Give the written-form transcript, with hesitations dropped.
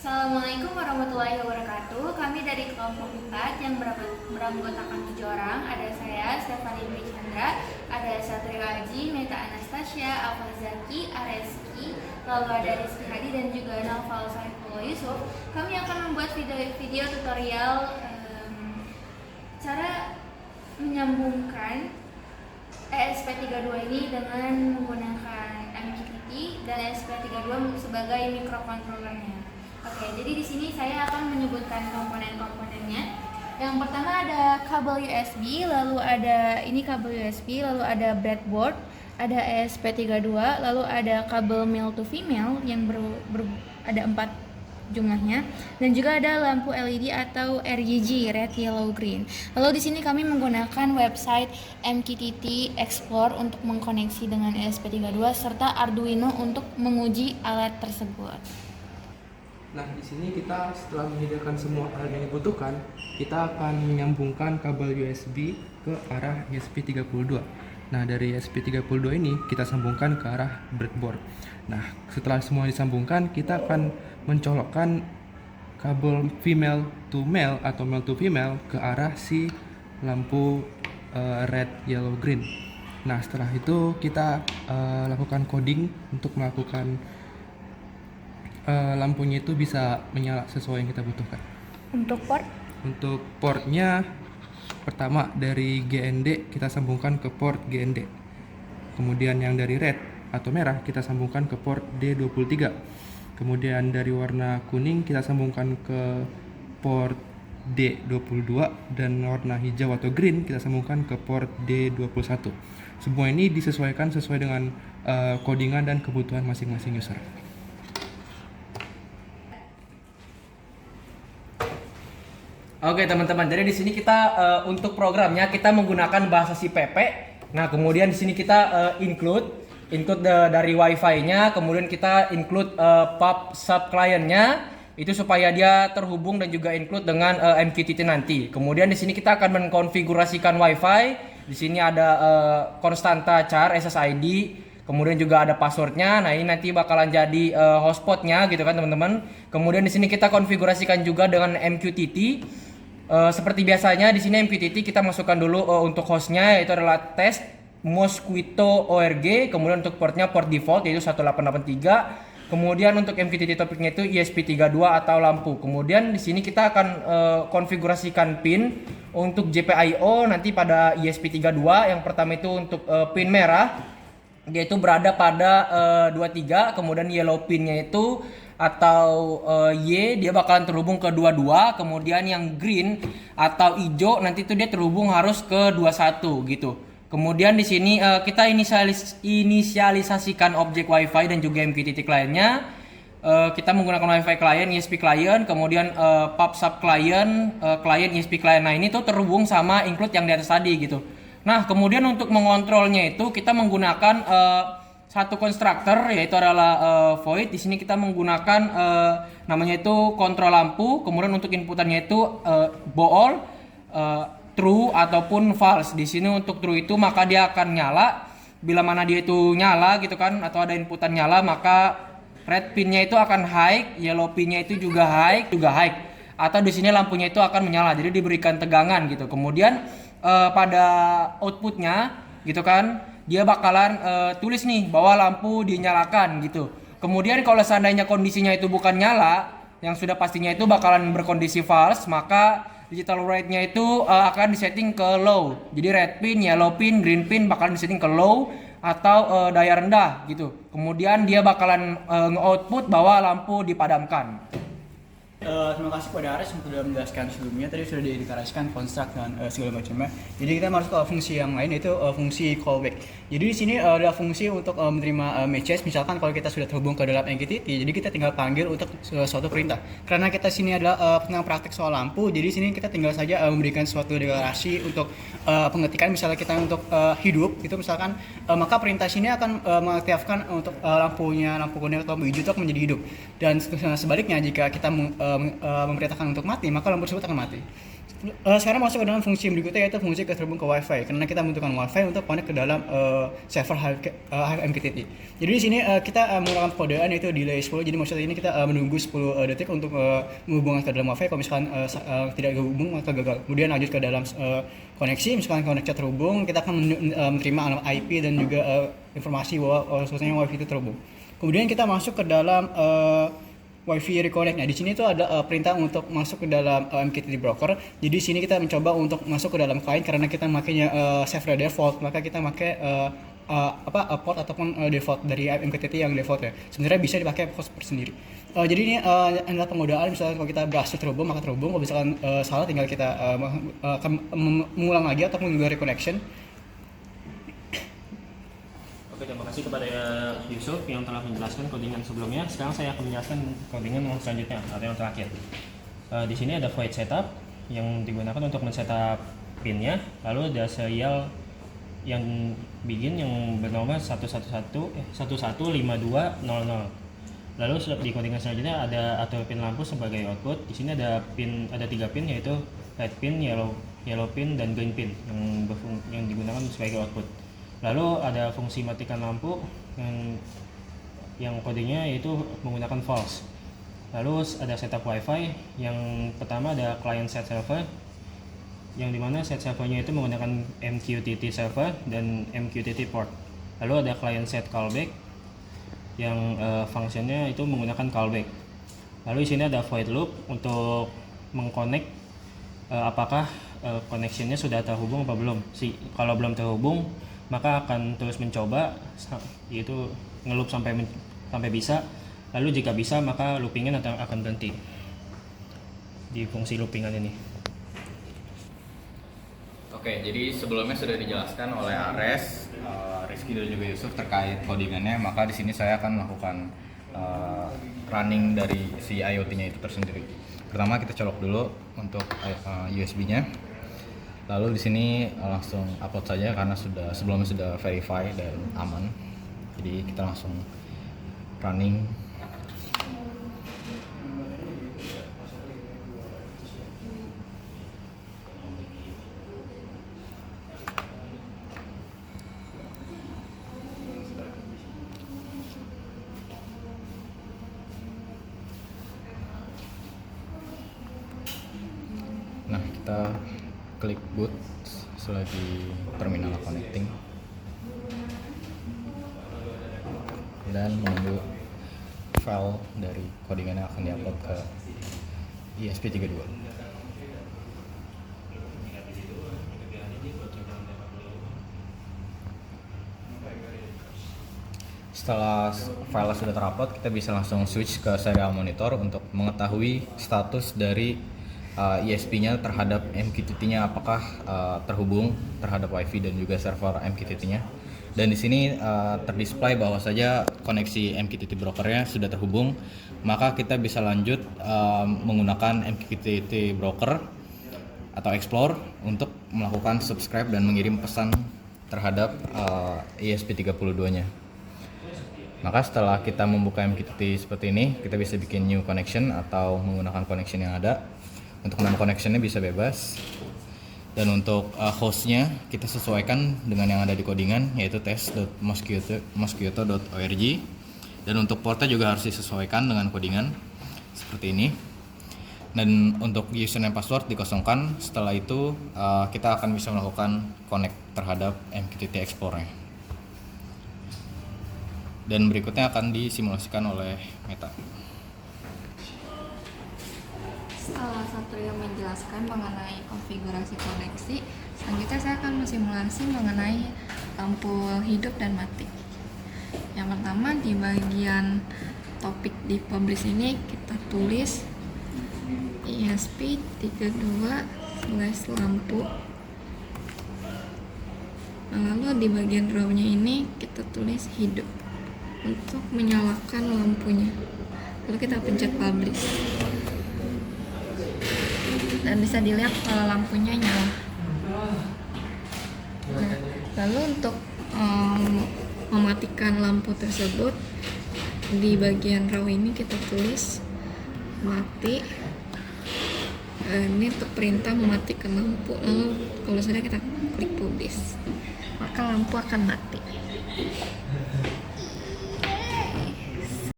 Assalamualaikum warahmatullahi wabarakatuh. Kami dari kelompok 4 yang beranggotakan 7 orang. Ada saya, Stefani Dwi Chandra, ada Satrio Aji, Meta Anastasia, Alfa Zaki, Areski, lalu ada Rizky Hadi dan juga Naufal Saifullah Yusuf. Kami akan membuat video tutorial cara menyambungkan ESP32 ini dengan menggunakan MQTT dan ESP32 sebagai microcontrollernya. Oke, jadi di sini saya akan menyebutkan komponen-komponennya. Yang pertama ada kabel USB, lalu ada kabel USB, lalu ada breadboard, ada ESP32, lalu ada kabel male to female yang ada 4 jumlahnya, dan juga ada lampu LED atau RGB (Red, Yellow, Green). Lalu di sini kami menggunakan website MQTT Explore untuk mengkoneksi dengan ESP32 serta Arduino untuk menguji alat tersebut. Nah, di sini kita setelah menyediakan semua alat yang dibutuhkan, kita akan menyambungkan kabel USB ke arah ESP32. Nah, dari ESP32 ini kita sambungkan ke arah breadboard. Nah, setelah semua disambungkan, kita akan mencolokkan kabel female to male atau male to female ke arah si lampu red, yellow, green. Nah, setelah itu kita lakukan coding untuk melakukan lampunya itu bisa menyala sesuai yang kita butuhkan. Untuk port? Untuk portnya, pertama dari GND kita sambungkan ke port GND. Kemudian yang dari red atau merah kita sambungkan ke port D23. Kemudian dari warna kuning kita sambungkan ke port D22, dan warna hijau atau green kita sambungkan ke port D21. Semua ini disesuaikan sesuai dengan codingan dan kebutuhan masing-masing user. Oke teman-teman, jadi di sini kita untuk programnya kita menggunakan bahasa si PP. Nah, kemudian di sini kita include dari WiFi-nya, kemudian kita include pub sub client-nya itu supaya dia terhubung dan juga include dengan MQTT nanti. Kemudian di sini kita akan mengkonfigurasikan WiFi. Di sini ada konstanta char SSID, kemudian juga ada passwordnya. Nah, ini nanti bakalan jadi hotspotnya gitu kan teman-teman. Kemudian di sini kita konfigurasikan juga dengan MQTT. Seperti biasanya di sini MQTT kita masukkan dulu untuk hostnya, yaitu adalah test Mosquito ORG. Kemudian untuk portnya port default yaitu 1883. Kemudian untuk MQTT topiknya itu ESP32 atau lampu. Kemudian di sini kita akan konfigurasikan pin untuk GPIO nanti pada ESP32. Yang pertama itu untuk pin merah, dia itu berada pada 23. Kemudian yellow pinnya itu atau Y dia bakalan terhubung ke 22. Kemudian yang green atau hijau nanti itu dia terhubung harus ke 21 gitu. Kemudian di sini kita inisialisasikan objek WiFi dan juga MQTT client-nya. Kita menggunakan WiFi client, ESP client, kemudian pub sub client, client ESP client. Nah, ini tuh terhubung sama include yang di atas tadi gitu. Nah, kemudian untuk mengontrolnya itu kita menggunakan satu konstruktor, yaitu adalah void. Di sini kita menggunakan namanya itu kontrol lampu. Kemudian untuk inputannya itu bool, true ataupun false. Di sini untuk true itu maka dia akan nyala. Bila mana dia itu nyala gitu kan, atau ada inputan nyala, maka red pinnya itu akan high, yellow pinnya itu juga high. Atau di sini lampunya itu akan menyala. Jadi diberikan tegangan gitu. Kemudian pada outputnya gitu kan, dia bakalan tulis nih bahwa lampu dinyalakan gitu. Kemudian kalau seandainya kondisinya itu bukan nyala, yang sudah pastinya itu bakalan berkondisi false, maka digital rate-nya itu akan disetting ke low. Jadi red pin, yellow pin, green pin bakalan disetting ke low atau daya rendah gitu. Kemudian dia bakalan nge-output bahwa lampu dipadamkan. Terima kasih kepada Ares yang sudah menjelaskan sebelumnya. Tadi sudah dideklarasikan construct dan segala macamnya. Jadi kita masuk ke fungsi yang lain, yaitu fungsi callback. Jadi di sini adalah fungsi untuk menerima message. Misalkan kalau kita sudah terhubung ke dalam MQTT, jadi kita tinggal panggil untuk suatu perintah. Karena kita sini adalah tentang praktek soal lampu, jadi sini kita tinggal saja memberikan suatu deklarasi untuk pengetikan. Misalnya kita untuk hidup, itu misalkan maka perintah sini akan mengaktifkan untuk lampu kuning atau lampu hijau itu menjadi hidup. Dan sebaliknya jika kita memerintahkan untuk mati, maka lampu tersebut akan mati. Sekarang masuk ke dalam fungsi berikutnya, yaitu fungsi terhubung ke WiFi, karena kita membutuhkan WiFi untuk connect ke dalam server Hive MQTT. Jadi di sini kita menggunakan kodean yaitu delay 10. Jadi maksudnya ini kita menunggu 10 detik untuk menghubungkan ke dalam WiFi. Kalau misalkan tidak terhubung maka gagal. Kemudian lanjut ke dalam koneksi, misalkan koneksi terhubung, kita akan menerima alamat IP dan juga informasi bahwa sebenarnya WiFi itu terhubung. Kemudian kita masuk ke dalam WiFi reconnect. Nah, di sini tuh ada perintah untuk masuk ke dalam MQTT broker. Jadi di sini kita mencoba untuk masuk ke dalam client karena kita makainya server default, maka kita pakai port ataupun default dari MQTT yang default ya. Sebenarnya bisa dipakai host sendiri. Jadi ini adalah penggodaan, misalnya kalau kita berhasil terhubung maka terhubung, kalau misalkan salah tinggal kita mengulang lagi ataupun juga reconnection. Oke, terima kasih kepada Yusuf yang telah menjelaskan codingan sebelumnya. Sekarang saya akan menjelaskan codingan yang selanjutnya atau yang terakhir. Di sini ada void setup yang digunakan untuk men-setup pinnya. Lalu ada serial yang begin yang bernomor 1115200. Lalu di codingan selanjutnya ada atur pin lampu sebagai output. Di sini ada 3 pin, yaitu red pin, yellow pin, dan green pin yang digunakan sebagai output. Lalu ada fungsi matikan lampu yang kodenya yaitu menggunakan false. Lalu ada setup WiFi. Yang pertama ada client set server, yang dimana set servernya itu menggunakan MQTT server dan MQTT port. Lalu ada client set callback yang fungsinya itu menggunakan callback. Lalu di sini ada void loop untuk mengconnect apakah connectionnya sudah terhubung apa belum. Kalau belum terhubung maka akan terus mencoba, yaitu ngeloop sampai bisa. Lalu jika bisa maka loopingan akan berhenti di fungsi loopingan ini. Oke, jadi sebelumnya sudah dijelaskan oleh Ares, Rizky dan juga Yusuf terkait codingannya. Maka di sini saya akan melakukan running dari si IoT-nya itu tersendiri. Pertama kita colok dulu untuk USB-nya. Lalu di sini langsung upload saja karena sebelumnya sudah verify dan aman. Jadi kita langsung running. Nah, kita klik boot selagi terminal connecting dan menunggu file dari codingan yang akan diupload ke ESP32. Setelah file sudah terupload, kita bisa langsung switch ke serial monitor untuk mengetahui status dari ESP-nya terhadap MQTT-nya, apakah terhubung terhadap WiFi dan juga server MQTT-nya. Dan di sini terdisplay bahwa saja koneksi MQTT brokernya sudah terhubung, maka kita bisa lanjut menggunakan MQTT broker atau Explore untuk melakukan subscribe dan mengirim pesan terhadap ESP32-nya. Maka setelah kita membuka MQTT seperti ini, kita bisa bikin new connection atau menggunakan connection yang ada. Untuk nama connectionnya bisa bebas, dan untuk hostnya kita sesuaikan dengan yang ada di codingan, yaitu test.mosquito.org, dan untuk portnya juga harus disesuaikan dengan codingan seperti ini. Dan untuk username password dikosongkan. Setelah itu kita akan bisa melakukan connect terhadap MQTT Explorer-nya, dan berikutnya akan disimulasikan oleh Meta. Setelah Satrio menjelaskan mengenai konfigurasi koneksi, selanjutnya saya akan mensimulasi mengenai lampu hidup dan mati. Yang pertama, di bagian topik di publish ini kita tulis ESP32/lampu. Lalu di bagian row-nya ini kita tulis hidup untuk menyalakan lampunya. Lalu kita pencet publish. Dan bisa dilihat kalau lampunya nyala. Nah, lalu untuk mematikan lampu tersebut, di bagian row ini kita tulis mati. Ini untuk perintah mematikan lampu. Lalu kalau sudah kita klik publish, maka lampu akan mati.